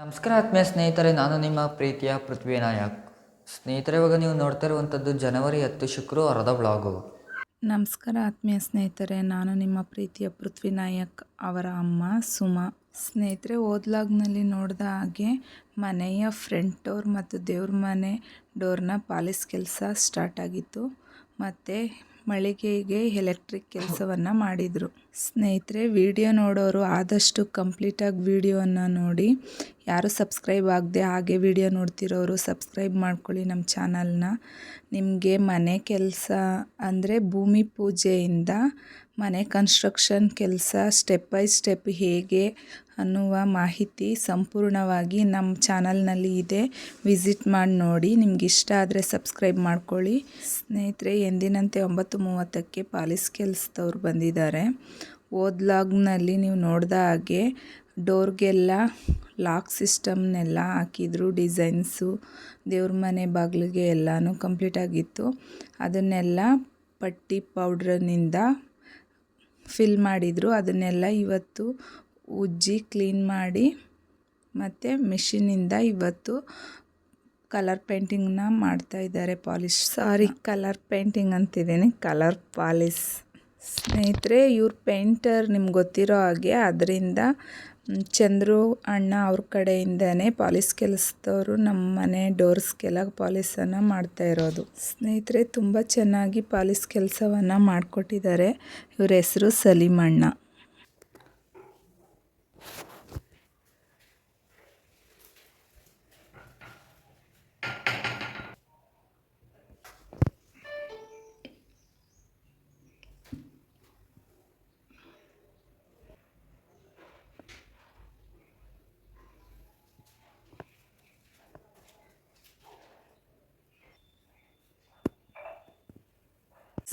ನಮಸ್ಕಾರ ಆತ್ಮೀಯ ಸ್ನೇಹಿತರೆ, ನಾನು ನಿಮ್ಮ ಪ್ರೀತಿಯ ಪೃಥ್ವಿ ನಾಯಕ್. ಸ್ನೇಹಿತರೆ, ಇವಾಗ ನೀವು ನೋಡ್ತಾ ಇರುವಂಥದ್ದು ಜನವರಿ 10 ಶುಕ್ರವಾರದ ವ್ಲಾಗು. ನಮಸ್ಕಾರ ಆತ್ಮೀಯ ಸ್ನೇಹಿತರೆ, ನಾನು ನಿಮ್ಮ ಪ್ರೀತಿಯ ಪೃಥ್ವಿ ನಾಯಕ್ ಅವರ ಅಮ್ಮ ಸುಮಾ. ಸ್ನೇಹಿತರೆ, ಓದ್ಲಾಗ್ನಲ್ಲಿ ನೋಡಿದ ಹಾಗೆ ಮನೆಯ ಫ್ರಂಟ್ ಡೋರ್ ಮತ್ತು ದೇವ್ರ ಮನೆ ಡೋರ್ನ ಪಾಲಿಸ್ ಕೆಲಸ ಸ್ಟಾರ್ಟ್ ಆಗಿತ್ತು. ಮತ್ತು ಮಳಿಗೆಗೆ ಎಲೆಕ್ಟ್ರಿಕ್ ಕೆಲಸವನ್ನು ಮಾಡಿದರು. ಸ್ನೇಹಿತರೆ, ವಿಡಿಯೋ ನೋಡೋರು ಆದಷ್ಟು ಕಂಪ್ಲೀಟಾಗಿ ವಿಡಿಯೋವನ್ನು ನೋಡಿ. ಯಾರು ಸಬ್ಸ್ಕ್ರೈಬ್ ಆಗದೆ ಹಾಗೆ ವಿಡಿಯೋ ನೋಡ್ತಿರೋರು ಸಬ್ಸ್ಕ್ರೈಬ್ ಮಾಡ್ಕೊಳ್ಳಿ ನಮ್ಮ ಚಾನಲ್ನ. ನಿಮಗೆ ಮನೆ ಕೆಲಸ ಅಂದರೆ ಭೂಮಿ ಪೂಜೆಯಿಂದ ಮನೆ ಕನ್ಸ್ಟ್ರಕ್ಷನ್ ಕೆಲಸ ಸ್ಟೆಪ್ ಬೈ ಸ್ಟೆಪ್ ಹೇಗೆ ಅನ್ನುವ ಮಾಹಿತಿ ಸಂಪೂರ್ಣವಾಗಿ ನಮ್ಮ ಚಾನಲ್ನಲ್ಲಿ ಇದೆ. ವಿಸಿಟ್ ಮಾಡಿ ನೋಡಿ. ನಿಮ್ಗೆ ಇಷ್ಟ ಆದರೆ ಸಬ್ಸ್ಕ್ರೈಬ್ ಮಾಡ್ಕೊಳ್ಳಿ. ಸ್ನೇಹಿತರೆ, ಎಂದಿನಂತೆ 9:30ಕ್ಕೆ ಪಾಲಿಸ್ ಕೆಲಸದವ್ರು ಬಂದಿದ್ದಾರೆ. ಓದ್ಲಾಗ್ನಲ್ಲಿ ನೀವು ನೋಡಿದ ಹಾಗೆ ಡೋರ್ಗೆಲ್ಲ ಲಾಕ್ ಸಿಸ್ಟಮ್ನೆಲ್ಲ ಹಾಕಿದ್ರು. ಡಿಸೈನ್ಸು ದೇವ್ರ ಮನೆ ಬಾಗಿಲಿಗೆ ಎಲ್ಲನೂ ಕಂಪ್ಲೀಟಾಗಿತ್ತು. ಅದನ್ನೆಲ್ಲ ಪಟ್ಟಿ ಪೌಡ್ರನಿಂದ ಫಿಲ್ ಮಾಡಿದರು. ಅದನ್ನೆಲ್ಲ ಇವತ್ತು ಉಜ್ಜಿ ಕ್ಲೀನ್ ಮಾಡಿ ಮತ್ತು ಮಿಷಿನಿಂದ ಇವತ್ತು ಕಲರ್ ಪೇಂಟಿಂಗ್ನ ಮಾಡ್ತಾಯಿದ್ದಾರೆ. ಕಲರ್ ಪೇಂಟಿಂಗ್ ಅಂತಿದ್ದೀನಿ, ಕಲರ್ ಪಾಲಿಸ್. ಸ್ನೇಹಿತರೆ, ಇವ್ರ ಪೇಂಟರ್ ನಿಮ್ಗೆ ಗೊತ್ತಿರೋ ಹಾಗೆ, ಅದರಿಂದ ಚಂದ್ರು ಅಣ್ಣ ಅವ್ರ ಕಡೆಯಿಂದನೇ ಪಾಲಿಸ್ ಕೆಲಸದವರು ನಮ್ಮ ಮನೆ ಡೋರ್ಸ್ಗೆಲ್ಲ ಪಾಲಿಸನ್ನು ಮಾಡ್ತಾ ಇರೋದು. ಸ್ನೇಹಿತರೆ, ತುಂಬ ಚೆನ್ನಾಗಿ ಪಾಲಿಸ್ ಕೆಲಸವನ್ನು ಮಾಡಿಕೊಟ್ಟಿದ್ದಾರೆ. ಇವ್ರ ಹೆಸರು ಸಲೀಮಣ್ಣ.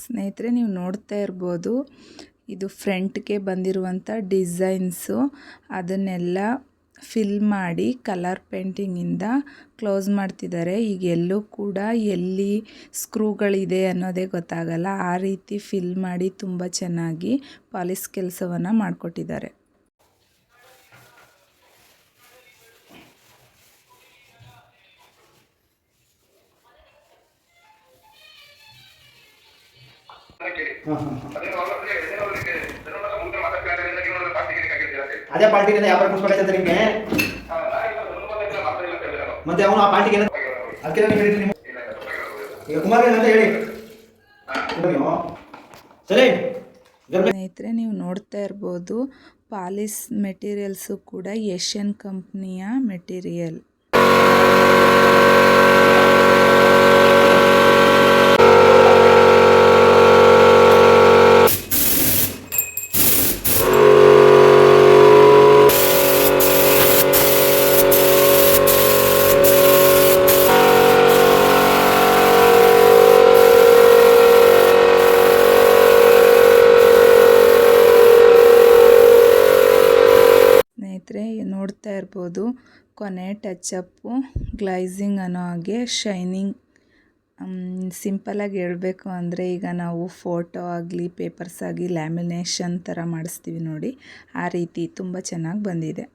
ಸ್ನೇಹಿತರೆ, ನೀವು ನೋಡ್ತಾ ಇರ್ಬೋದು, ಇದು ಫ್ರಂಟ್ಗೆ ಬಂದಿರುವಂಥ ಡಿಸೈನ್ಸು. ಅದನ್ನೆಲ್ಲ ಫಿಲ್ ಮಾಡಿ ಕಲರ್ ಪೇಂಟಿಂಗಿಂದ ಕ್ಲೋಸ್ ಮಾಡ್ತಿದ್ದಾರೆ. ಈಗ ಎಲ್ಲೂ ಕೂಡ ಎಲ್ಲಿ ಸ್ಕ್ರೂಗಳಿದೆ ಅನ್ನೋದೇ ಗೊತ್ತಾಗಲ್ಲ. ಆ ರೀತಿ ಫಿಲ್ ಮಾಡಿ ತುಂಬ ಚೆನ್ನಾಗಿ ಪಾಲಿಸ್ ಕೆಲಸವನ್ನು ಮಾಡಿಕೊಟ್ಟಿದ್ದಾರೆ. ಅದೇ ಪಾರ್ಟಿಗೆ ವ್ಯಾಪಾರ ಮುಗಿಸ್ಬೇಕಾಯ್ತದೆ ನಿಮಗೆ. ಮತ್ತೆ ಅವನು ಆ ಪಾರ್ಟಿಗೆ ಅದಕ್ಕೆ ಹೇಳಿದ್ರಿ ನೀವು ಈಗ ಕುಮಾರ್ ಅಂತ ಹೇಳಿ ಸರಿ. ಸ್ನೇಹಿತರೆ, ನೀವು ನೋಡ್ತಾ ಇರ್ಬೋದು, ಪಾಲಿಸ್ ಮೆಟೀರಿಯಲ್ಸು ಕೂಡ ಏಷ್ಯನ್ ಕಂಪ್ನಿಯ ಮೆಟೀರಿಯಲ್. ನೋಡ್ತಾ ಇರ್ಬೋದು, ಕೊನೆ ಟಚಪ್ಪು ಗ್ಲೈಸಿಂಗ್ ಅನ್ನೋ ಹಾಗೆ ಶೈನಿಂಗ್. ಸಿಂಪಲಾಗಿ ಹೇಳಬೇಕು ಅಂದರೆ, ಈಗ ನಾವು ಫೋಟೋ ಆಗಲಿ ಪೇಪರ್ಸ್ ಆಗಿ ಲ್ಯಾಮಿನೇಷನ್ ಥರ ಮಾಡಿಸ್ತೀವಿ ನೋಡಿ, ಆ ರೀತಿ ತುಂಬ ಚೆನ್ನಾಗಿ ಬಂದಿದೆ.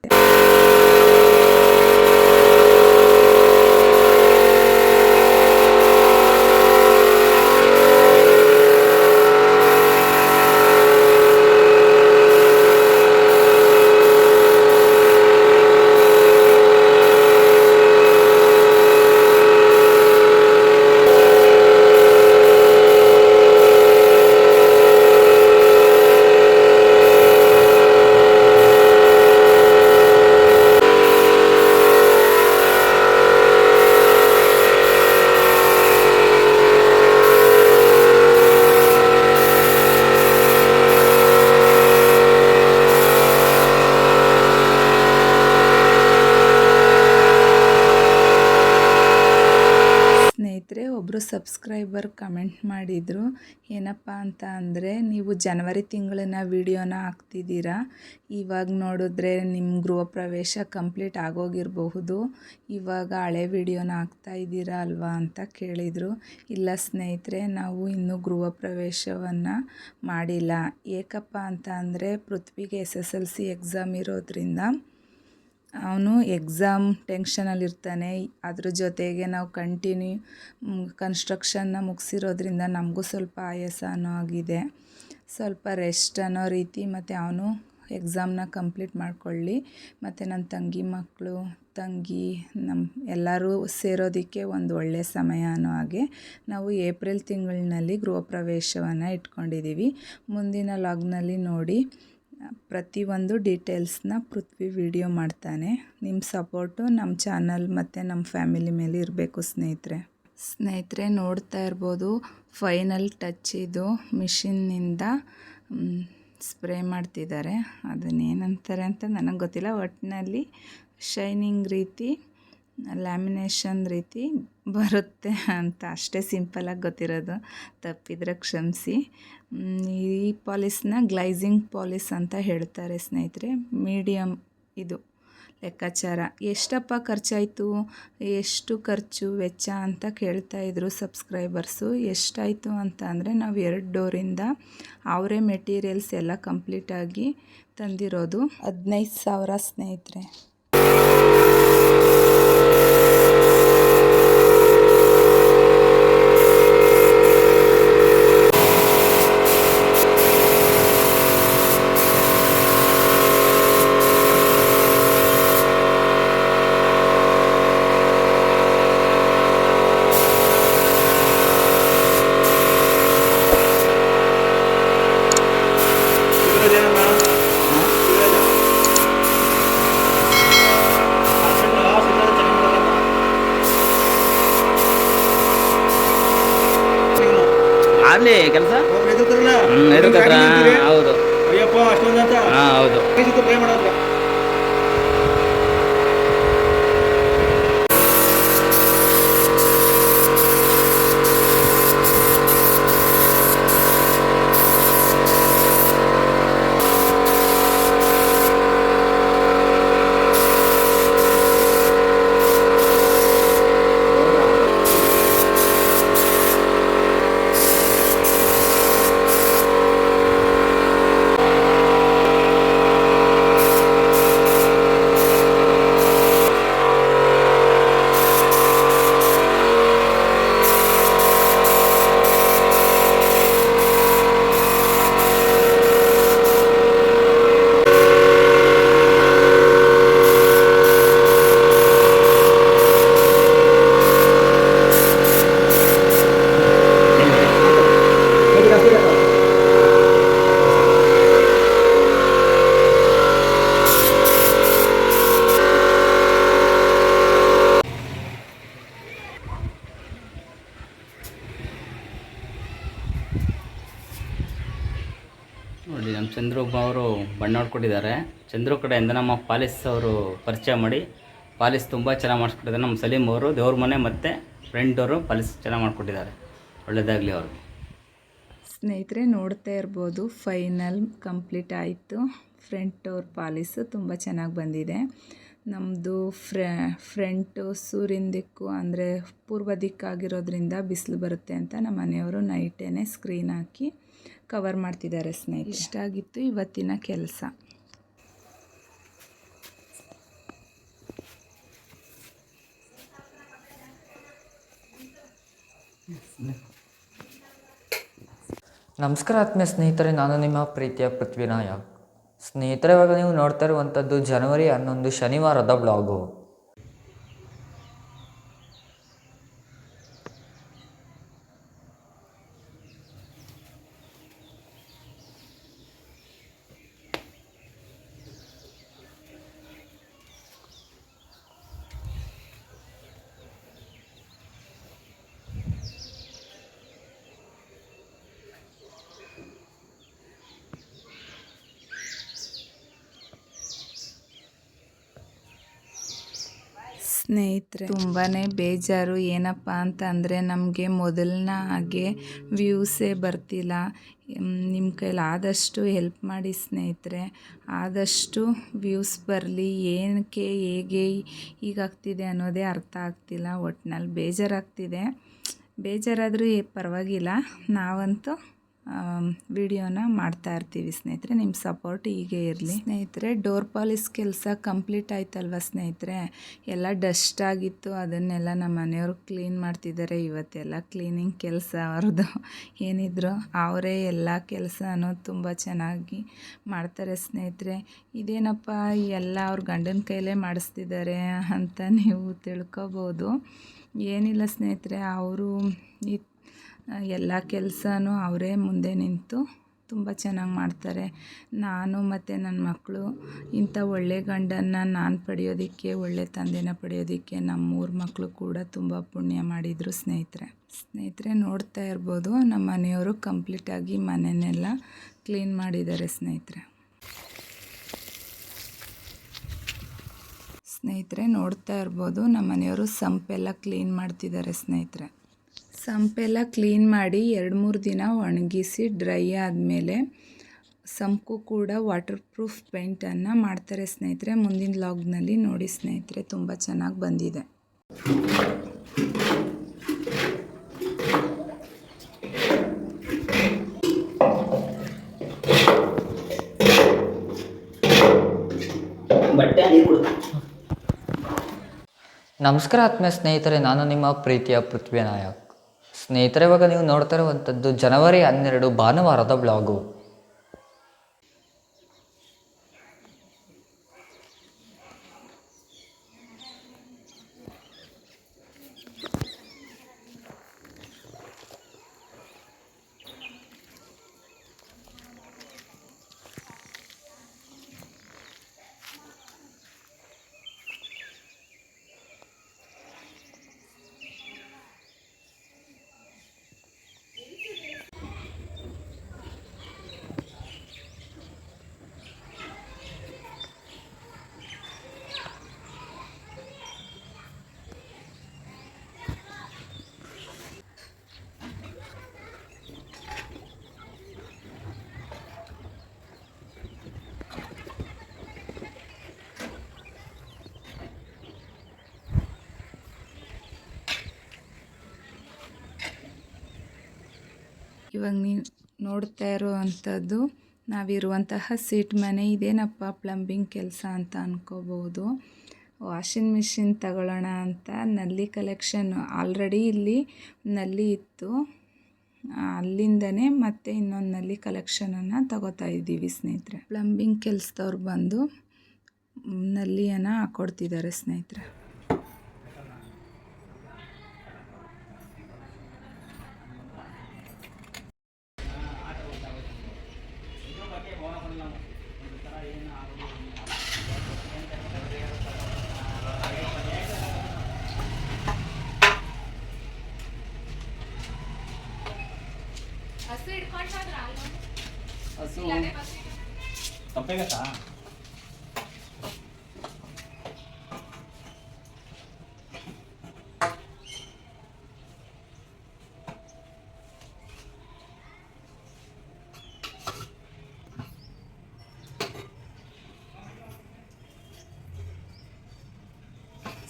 ಒಬ್ಬರು ಸಬ್ಸ್ಕ್ರೈಬರ್ ಕಮೆಂಟ್ ಮಾಡಿದರು. ಏನಪ್ಪ ಅಂತ ಅಂದರೆ, ನೀವು ಜನವರಿ ತಿಂಗಳಿನ ವಿಡಿಯೋನ ಹಾಕ್ತಿದ್ದೀರಾ, ಇವಾಗ ನೋಡಿದ್ರೆ ನಿಮ್ಮ ಗೃಹ ಪ್ರವೇಶ ಕಂಪ್ಲೀಟ್ ಆಗೋಗಿರಬಹುದು, ಇವಾಗ ಹಳೆ ವಿಡಿಯೋನ ಹಾಕ್ತಾ ಇದ್ದೀರಾ ಅಲ್ವಾ ಅಂತ ಕೇಳಿದರು. ಇಲ್ಲ ಸ್ನೇಹಿತರೆ, ನಾವು ಇನ್ನೂ ಗೃಹ ಪ್ರವೇಶವನ್ನು ಮಾಡಿಲ್ಲ. ಏಕಪ್ಪ ಅಂತ ಅಂದರೆ, ಪೃಥ್ವಿಗೆ SSLC ಎಕ್ಸಾಮ್ ಇರೋದ್ರಿಂದ ಅವನು ಎಕ್ಸಾಮ್ ಟೆನ್ಷನಲ್ಲಿರ್ತಾನೆ. ಅದ್ರ ಜೊತೆಗೆ ನಾವು ಕನ್ಸ್ಟ್ರಕ್ಷನ್ನ ಮುಗಿಸಿರೋದ್ರಿಂದ ನಮಗೂ ಸ್ವಲ್ಪ ಆಯಾಸ ಅನ್ನೋ ಆಗಿದೆ. ಸ್ವಲ್ಪ ರೆಸ್ಟ್ ಅನ್ನೋ ರೀತಿ, ಮತ್ತು ಅವನು ಎಕ್ಸಾಮ್ನ ಕಂಪ್ಲೀಟ್ ಮಾಡ್ಕೊಳ್ಳಿ. ಮತ್ತು ನನ್ನ ತಂಗಿ ಎಲ್ಲರೂ ಸೇರೋದಕ್ಕೆ ಒಂದು ಒಳ್ಳೆಯ ಸಮಯ ಅನ್ನೋ ಹಾಗೆ ನಾವು ಏಪ್ರಿಲ್ ತಿಂಗಳಿನಲ್ಲಿ ಗೃಹ ಪ್ರವೇಶವನ್ನು ಇಟ್ಕೊಂಡಿದ್ದೀವಿ. ಮುಂದಿನ ಲಾಗ್ನಲ್ಲಿ ನೋಡಿ ಪ್ರತಿಯೊಂದು ಡೀಟೇಲ್ಸ್ನ ಪೃಥ್ವಿ ವಿಡಿಯೋ ಮಾಡ್ತಾನೆ. ನಿಮ್ಮ ಸಪೋರ್ಟು ನಮ್ಮ ಚಾನಲ್ ಮತ್ತು ನಮ್ಮ ಫ್ಯಾಮಿಲಿ ಮೇಲೆ ಇರಬೇಕು ಸ್ನೇಹಿತರೆ. ನೋಡ್ತಾ ಇರ್ಬೋದು, ಫೈನಲ್ ಟಚ್ ಇದು. ಮಿಷಿನ್ನಿಂದ ಸ್ಪ್ರೇ ಮಾಡ್ತಿದ್ದಾರೆ. ಅದನ್ನೇನಂತಾರೆ ಅಂತ ನನಗೆ ಗೊತ್ತಿಲ್ಲ. ಒಟ್ಟಿನಲ್ಲಿ ಶೈನಿಂಗ್ ರೀತಿ, ಲ್ಯಾಮಿನೇಷನ್ ರೀತಿ ಬರುತ್ತೆ ಅಂತ ಅಷ್ಟೇ ಸಿಂಪಲಾಗಿ ಗೊತ್ತಿರೋದು. ತಪ್ಪಿದರೆ ಕ್ಷಮಿಸಿ. ಈ ಪಾಲಿಸ್ನ ಗ್ಲೈಸಿಂಗ್ ಪಾಲಿಸ್ ಅಂತ ಹೇಳ್ತಾರೆ ಸ್ನೇಹಿತರೆ. ಮೀಡಿಯಮ್ ಇದು ಲೆಕ್ಕಾಚಾರ. ಎಷ್ಟಪ್ಪ ಖರ್ಚಾಯಿತು, ಎಷ್ಟು ಖರ್ಚು ವೆಚ್ಚ ಅಂತ ಕೇಳ್ತಾಯಿದ್ರು ಸಬ್ಸ್ಕ್ರೈಬರ್ಸು. ಎಷ್ಟಾಯಿತು ಅಂತ ಅಂದರೆ, ನಾವು 2 ಡೋರಿಂದ ಅವರೇ ಮೆಟೀರಿಯಲ್ಸ್ ಎಲ್ಲ ಕಂಪ್ಲೀಟಾಗಿ ತಂದಿರೋದು 15,000 ಸ್ನೇಹಿತರೆ. ಅಲ್ಲಿ ಕೆಲಸ ಹೌದು. ಅಯ್ಯಪ್ಪ ಅಷ್ಟೊಂದು ಅಂತ ಹೌದು. ಟ್ರೈ ಮಾಡೋದು. ನೋಡಿ, ನಮ್ಮ ಚಂದ್ರೊಬ್ಬ ಅವರು ಬಣ್ಣ ಹೊಡ್ಕೊಟ್ಟಿದ್ದಾರೆ. ಚಂದ್ರು ಕಡೆಯಿಂದ ನಮ್ಮ ಪಾಲಿಸ್ ಅವರು ಪರಿಚಯ ಮಾಡಿ ಪಾಲಿಸ್ ತುಂಬ ಚೆನ್ನಾಗಿ ಮಾಡಿಸ್ಕೊಟ್ಟಿದ್ದಾರೆ. ನಮ್ಮ ಸಲೀಮ್ ಅವರು ದೇವ್ರ ಮನೆ ಮತ್ತು ಫ್ರೆಂಡ್ ಅವರು ಪಾಲಿಸ್ ಚೆನ್ನಾಗಿ ಮಾಡಿಕೊಟ್ಟಿದ್ದಾರೆ. ಒಳ್ಳೆಯದಾಗಲಿ ಅವ್ರಿಗೆ. ಸ್ನೇಹಿತರೆ, ನೋಡ್ತಾ ಇರ್ಬೋದು, ಫೈನಲ್ ಕಂಪ್ಲೀಟ್ ಆಯಿತು. ಫ್ರಂಟ್ ಡೋರ್ ಪಾಲಿಸು ತುಂಬ ಚೆನ್ನಾಗಿ ಬಂದಿದೆ. ನಮ್ಮದು ಫ್ರಂಟು ಸೂರ್ಯನ ದಿಕ್ಕು ಅಂದರೆ ಪೂರ್ವ ದಿಕ್ಕಾಗಿರೋದ್ರಿಂದ ಬಿಸಿಲು ಬರುತ್ತೆ ಅಂತ ನಮ್ಮ ಮನೆಯವರು ನೈಟೇ ಸ್ಕ್ರೀನ್ ಹಾಕಿ ಕವರ್ ಮಾಡ್ತಿದ್ದಾರೆ ಸ್ನೇಹಿತರೆ. ಇಷ್ಟಾಗಿತ್ತು ಇವತ್ತಿನ ಕೆಲಸ. ನಮಸ್ಕಾರ ಆತ್ಮೀಯ ಸ್ನೇಹಿತರೆ, ನಾನು ನಿಮ್ಮ ಪ್ರೀತಿಯ ಪೃಥ್ವಿ ನಾಯಕ್. ಸ್ನೇಹಿತರೆ, ಇವಾಗ ನೀವು ನೋಡ್ತಾ ಇರುವಂಥದ್ದು ಜನವರಿ 11 ಶನಿವಾರದ ಬ್ಲಾಗು. ಸ್ನೇಹಿತರೆ, ತುಂಬಾ ಬೇಜಾರು. ಏನಪ್ಪ ಅಂತ ಅಂದರೆ, ನಮಗೆ ಮೊದಲನ ಹಾಗೆ ವ್ಯೂಸೇ ಬರ್ತಿಲ್ಲ. ನಿಮ್ಮ ಕೈಲಾದಷ್ಟು ಹೆಲ್ಪ್ ಮಾಡಿ ಸ್ನೇಹಿತರೆ. ಆದಷ್ಟು ವ್ಯೂಸ್ ಬರಲಿ. ಏನಕ್ಕೆ ಹೇಗೆ ಹೀಗಾಗ್ತಿದೆ ಅನ್ನೋದೇ ಅರ್ಥ ಆಗ್ತಿಲ್ಲ. ಒಟ್ಟಿನಲ್ಲಿ ಬೇಜಾರಾಗ್ತಿದೆ. ಬೇಜಾರಾದರೂ ಪರವಾಗಿಲ್ಲ, ನಾವಂತೂ ವಿಡಿಯೋನ ಮಾಡ್ತಾ ಇರ್ತೀವಿ ಸ್ನೇಹಿತರೆ. ನಿಮ್ಮ ಸಪೋರ್ಟ್ ಹೀಗೆ ಇರಲಿ ಸ್ನೇಹಿತರೆ. ಡೋರ್ ಪಾಲಿಸ್ ಕೆಲಸ ಕಂಪ್ಲೀಟ್ ಆಯ್ತಲ್ವ ಸ್ನೇಹಿತರೆ. ಎಲ್ಲ ಡಸ್ಟ್ ಆಗಿತ್ತು, ಅದನ್ನೆಲ್ಲ ನಮ್ಮ ಮನೆಯವರು ಕ್ಲೀನ್ ಮಾಡ್ತಿದ್ದಾರೆ. ಇವತ್ತೆಲ್ಲ ಕ್ಲೀನಿಂಗ್ ಕೆಲಸ ಅವ್ರದ್ದು ಏನಿದ್ರು ಅವರೇ ಎಲ್ಲ ಕೆಲಸನೂ ತುಂಬ ಚೆನ್ನಾಗಿ ಮಾಡ್ತಾರೆ ಸ್ನೇಹಿತರೆ. ಇದೇನಪ್ಪ ಎಲ್ಲ ಅವ್ರ ಗಂಡನ ಕೈಲೇ ಮಾಡಿಸ್ತಿದ್ದಾರೆ ಅಂತ ನೀವು ತಿಳ್ಕೊಬೋದು. ಏನಿಲ್ಲ ಸ್ನೇಹಿತರೆ, ಅವರು ಈ ಎಲ್ಲ ಕೆಲಸನೂ ಅವರೇ ಮುಂದೆ ನಿಂತು ತುಂಬ ಚೆನ್ನಾಗಿ ಮಾಡ್ತಾರೆ. ನಾನು ಮತ್ತು ನನ್ನ ಮಕ್ಕಳು ಇಂಥ ಒಳ್ಳೆ ಗಂಡನ್ನ ನಾನು ಪಡೆಯೋದಕ್ಕೆ, ಒಳ್ಳೆ ತಂದೆನ ಪಡೆಯೋದಕ್ಕೆ ನಮ್ಮ 3 ಮಕ್ಕಳು ಕೂಡ ತುಂಬ ಪುಣ್ಯ ಮಾಡಿದರು ಸ್ನೇಹಿತರೆ. ನೋಡ್ತಾ ಇರ್ಬೋದು, ನಮ್ಮ ಮನೆಯವರು ಕಂಪ್ಲೀಟಾಗಿ ಮನೆಯನ್ನೆಲ್ಲ ಕ್ಲೀನ್ ಮಾಡಿದ್ದಾರೆ ಸ್ನೇಹಿತರೆ. ನೋಡ್ತಾ ಇರ್ಬೋದು, ನಮ್ಮ ಮನೆಯವರು ಸಂಪೆಲ್ಲ ಕ್ಲೀನ್ ಮಾಡ್ತಿದ್ದಾರೆ ಸ್ನೇಹಿತರೆ. ಸಂಪೆಲ್ಲ ಕ್ಲೀನ್ ಮಾಡಿ 2-3 ದಿನ ಒಣಗಿಸಿ ಡ್ರೈ ಆದಮೇಲೆ ಸಂಪು ಕೂಡ ವಾಟರ್ ಪ್ರೂಫ್ ಪೇಂಟನ್ನು ಮಾಡ್ತಾರೆ ಸ್ನೇಹಿತರೆ. ಮುಂದಿನ ಲಾಗ್ನಲ್ಲಿ ನೋಡಿ ಸ್ನೇಹಿತರೆ, ತುಂಬ ಚೆನ್ನಾಗಿ ಬಂದಿದೆ. ನಮಸ್ಕಾರ ಆತ್ಮೀಯ ಸ್ನೇಹಿತರೆ, ನಾನು ನಿಮ್ಮ ಪ್ರೀತಿಯ ಪೃಥ್ವಿ ನಾಯಕ್. ಸ್ನೇಹಿತರೆ, ಇವಾಗ ನೀವು ನೋಡ್ತಾ ಇರುವಂಥದ್ದು ಜನವರಿ 12 ಭಾನುವಾರದ ಬ್ಲಾಗು. ಇವಾಗ ನೀವು ನೋಡ್ತಾ ಇರುವಂಥದ್ದು ನಾವಿರುವಂತಹ ಸೀಟ್ ಮನೆ. ಇದೇನಪ್ಪ ಪ್ಲಂಬಿಂಗ್ ಕೆಲಸ ಅಂತ ಅನ್ಕೋಬೋದು. ವಾಷಿಂಗ್ ಮಿಷಿನ್ ತಗೊಳ್ಳೋಣ ಅಂತ ನಲ್ಲಿ ಕಲೆಕ್ಷನ್, ಆಲ್ರೆಡಿ ಇಲ್ಲಿ ನಲ್ಲಿ ಇತ್ತು, ಅಲ್ಲಿಂದನೇ ಮತ್ತೆ ಇನ್ನೊಂದು ನಲ್ಲಿ ಕಲೆಕ್ಷನನ್ನು ತಗೋತಾ ಇದ್ದೀವಿ ಸ್ನೇಹಿತರೆ. ಪ್ಲಂಬಿಂಗ್ ಕೆಲಸದವ್ರು ಬಂದು ನಲ್ಲಿಯನ್ನು ಹಾಕ್ಕೊಡ್ತಿದ್ದಾರೆ ಸ್ನೇಹಿತರೆ. ತಪ್ಪೇಗತ್ತಾ?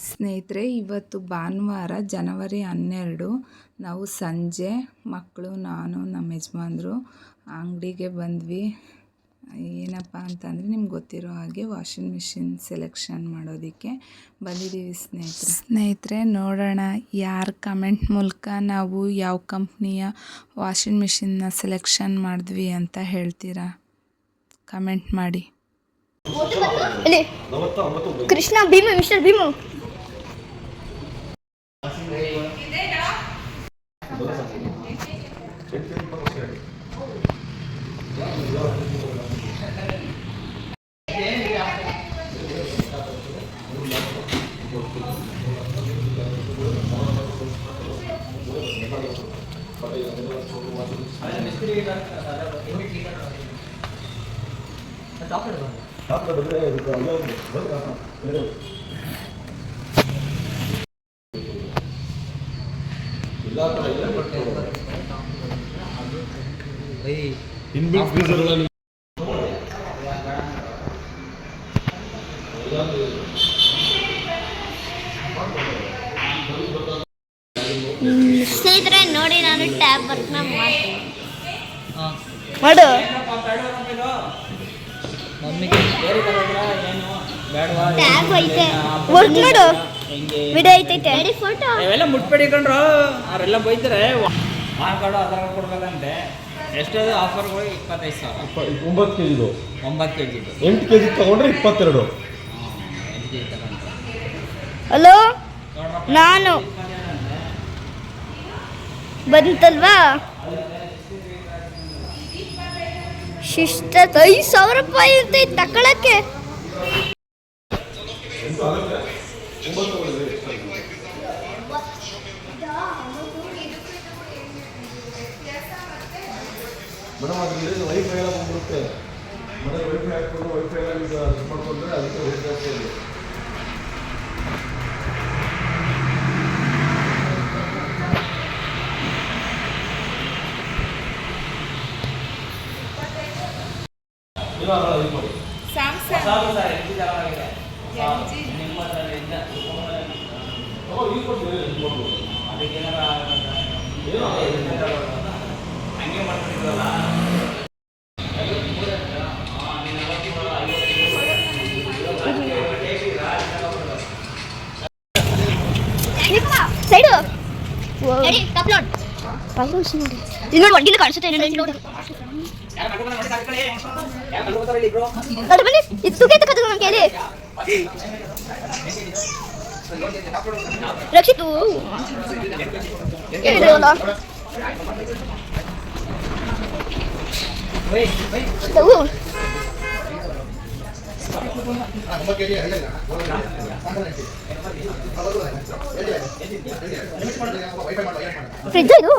ಸ್ನೇಹಿತರೆ, ಇವತ್ತು ಭಾನುವಾರ ಜನವರಿ 12. ನಾವು ಸಂಜೆ ಮಕ್ಕಳು, ನಾನು, ನಮ್ಮ ಯಜಮಾನ್ರು ಅಂಗಡಿಗೆ ಬಂದ್ವಿ. ಏನಪ್ಪ ಅಂತಂದರೆ, ನಿಮ್ಗೆ ಗೊತ್ತಿರೋ ಹಾಗೆ ವಾಷಿಂಗ್ ಮಿಷಿನ್ ಸೆಲೆಕ್ಷನ್ ಮಾಡೋದಕ್ಕೆ ಬಂದಿದ್ದೀವಿ ಸ್ನೇಹಿತರೆ. ನೋಡೋಣ ಯಾರ ಕಮೆಂಟ್ ಮೂಲಕ ನಾವು ಯಾವ ಕಂಪ್ನಿಯ ವಾಷಿಂಗ್ ಮಿಷಿನ್ನ ಸೆಲೆಕ್ಷನ್ ಮಾಡಿದ್ವಿ ಅಂತ ಹೇಳ್ತೀರಾ? ಕಮೆಂಟ್ ಮಾಡಿ. ಕೃಷ್ಣ ಭೀಮ, ಮಿಸ್ಟರ್ ಭೀಮು. ಸ್ನೇಹಿತರೆ ನೋಡಿ, ನಾನು ಟ್ಯಾಬ್ ವರ್ಕ್ನ ಮಾಡ್ತೀನಿ. ಮಾಡು. ಟ್ಯಾಗ್ ಐತೆ ವರ್ಕ್ ಮಾಡು. ವಿಡಿಯೋ ಐತೈತೆ ಫೋಟೋ ಅವೆಲ್ಲ ಮುಟ್ಬೇಡಿ ಕಣ್ರು, ಅವರೆಲ್ಲ ಬೈತಾರೆ. ಮಾರ್ಕಾಡು ಆಧಾರ ಕೊಡ್ಬೇಕಂತೆ. ಎಷ್ಟದು ಆಫರ್ಗಳು? 25,000. 9 ಕೆಜಿದು 9 ಕೆಜಿದು 8 ಕೆಜಿ ತಗೊಂಡ್ರೆ 22. 8 ಕೆಜಿ ತಗೊಂಡ್ರೆ. ಹಲೋ ನಾನು ಬಂತಲ್ವಾ ಶಿಷ್ಟ 5,000 ರೂಪಾಯಿ ಅಂತ ತಗೊಳಕ್ಕೆ. ಮೇಡಮ್ ಅದರಲ್ಲಿ ವೈಫೈ ಎಲ್ಲ ಬಂದ್ಬಿಡುತ್ತೆ. ಮನೆ ವೈಫೈ ಹಾಕ್ಕೊಂಡು ವೈಫೈ ಎಲ್ಲ ಈಗ ಇದು ಮಾಡ್ಕೊಂಡ್ರೆ ಅದಕ್ಕೆ ರೇಟ್ ಜಾಸ್ತಿ ಇದೆ. ಇಲ್ಲ ಇದು ಮಾಡಿ ಸ್ಯಾಮ್ಸಂಗ್ ಯೂಸ್ ಮಾಡ್ತೀವಿ ಏನೋ ಹಂಗೆ ಮಾಡ್ಕೊಂಡಿದ್ರಲ್ಲ. ಸೈಡು ಅಪ್ಲೋಡ್ ಇದು ನೋಡಿ ಒಡ್ಡಿನ ಕಾಣಿಸುತ್ತೆ. ಬನ್ನಿ ಇದು ತೂಕ ತಕ್ಕದು ನಮ್ಮ ಕೈಲಿ ರಕ್ಷಿತು ಹೇಳಿದ್ರಲ್ಲ ಫ್ರಿಡ್ಜ್ ಇದು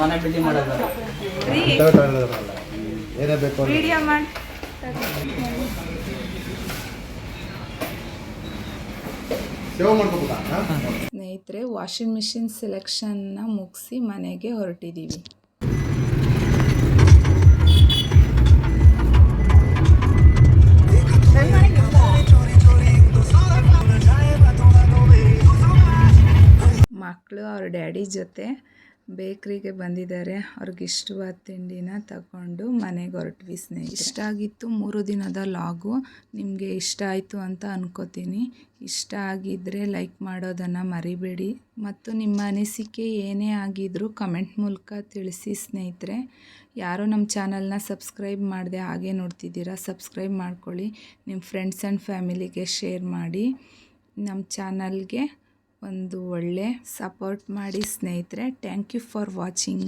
ಮನೆ ಬಿಲ್ಡಿಂಗ್ ಮಾಡೋದು. ಏನೇ ಬೇಕು ವಿಡಿಯೋ ಮಾಡಿ. ಸೇವ್ ಮಾಡ್ಕೋಬೋದಾ? ಸ್ನೇಹಿತರೆ, ವಾಷಿಂಗ್ ಮಿಷಿನ್ ಸೆಲೆಕ್ಷನ್ನ ಮುಗಿಸಿ ಮನೆಗೆ ಹೊರಟಿದ್ದೀವಿ. ಮಕ್ಕಳು ಅವ್ರ ಡ್ಯಾಡಿ ಜೊತೆ ಬೇಕ್ರಿಗೆ ಬಂದಿದ್ದಾರೆ. ಅವ್ರಿಗೆ ಇಷ್ಟವಾದ ತಿಂಡಿನ ತಗೊಂಡು ಮನೆಗೆ ಹೊರಟ್ವಿ ಸ್ನೇಹಿತರೆ. ಇಷ್ಟ ಆಗಿತ್ತು 3 ದಿನದ ಲಾಗು. ನಿಮಗೆ ಇಷ್ಟ ಆಯಿತು ಅಂತ ಅನ್ಕೋತೀನಿ. ಇಷ್ಟ ಆಗಿದ್ದರೆ ಲೈಕ್ ಮಾಡೋದನ್ನು ಮರಿಬೇಡಿ. ಮತ್ತು ನಿಮ್ಮ ಅನಿಸಿಕೆ ಏನೇ ಆಗಿದ್ರೂ ಕಮೆಂಟ್ ಮೂಲಕ ತಿಳಿಸಿ ಸ್ನೇಹಿತರೆ. ಯಾರೋ ನಮ್ಮ ಚಾನಲ್ನ ಸಬ್ಸ್ಕ್ರೈಬ್ ಮಾಡದೆ ಹಾಗೆ ನೋಡ್ತಿದ್ದೀರಾ, ಸಬ್ಸ್ಕ್ರೈಬ್ ಮಾಡ್ಕೊಳ್ಳಿ. ನಿಮ್ಮ ಫ್ರೆಂಡ್ಸ್ ಆ್ಯಂಡ್ ಫ್ಯಾಮಿಲಿಗೆ ಶೇರ್ ಮಾಡಿ. ನಮ್ಮ ಚಾನಲ್ಗೆ ಒಂದು ಒಳ್ಳೆ ಸಪೋರ್ಟ್ ಮಾಡಿ ಸ್ನೇಹಿತರೆ. Thank you for watching.